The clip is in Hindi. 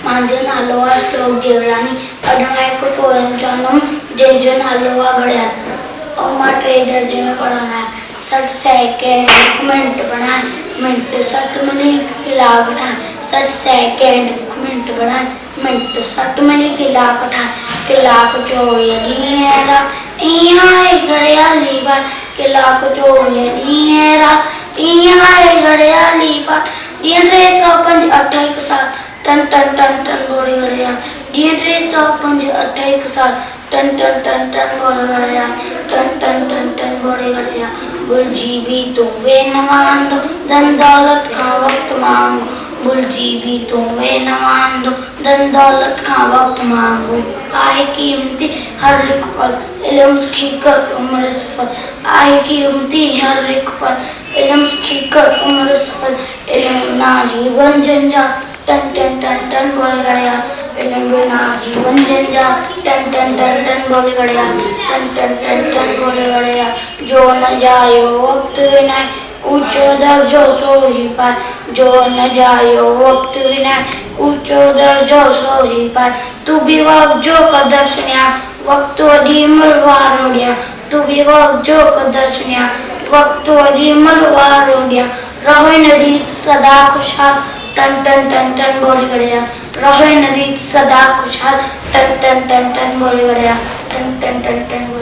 माझो नालो आहे श्लोक जेवलानी अॼु मां हिकु पोयम चवंदमि जंहिंजो नालो आहे घड़ियाल। ऐं मां 3 दर्जे में पढ़ंदो आहियां। 60 सेकेंड 1 मिंट बढ़ाए मिंट 60 मिली कलाक ठाहे 60 सेकेंड 1 मिंट बढ़ाए मिंट 60 मिली कलाक ठाहे कलाक 24 ॾींहं रात ईअं आहे घड़ियाली बात कलाक 24 ॾींहं रात ईअं आहे घड़ियाली बात ॾींहं 305 8 1 साल टन टन टन टन घोड़े घड़ियाल ॾींहं 305 8 1 साल टन टन टन टन घोड़े घड़ियाल टन टन टन टन घोड़े घड़ियाल भुलिजी भी तूं वे न वांदो धन दौलत खां वक़्तु मांगो भुलिजी भी तूं वे न वांदो धन दौलत खां वक़्तु मांगो आहे कीमती हर हिकु पल इल्मु सिखी कर उमिरि सफ़ल आहे कीमती हर हिकु पल इल्मु सिखी कर उमिरि सफ़ल इल्मु ना जीवन जंजाल टन टन टन टन घोड़े घड़ियाल इल्मु ना जीवन जंजाल टन टन टन टन घोड़े घड़ियाल टन टन टन टन घोड़े घड़ियाल जो न जायो वक़्तु विनाए ऊंचो दर्जो सो ही पाए जो न जायो वक़्तु विनाए ऊंचो दर्जो सो ही पाए तू भी वक़्त जो क़दर सुञाण वक़्तु वॾी उमिरि वारो ॾियां तू भी वक़्त जो क़दर सुञाण वक़्तु वॾी उमिरि वारो ॾियां रहो हिन रीत सदा ख़ुशहाल टन टन टन टन घोड़े घड़ियाल रहो हिन रीत सदा ख़ुशहाल टन टन टन टन घोड़े घड़ियाल टन टन टन टन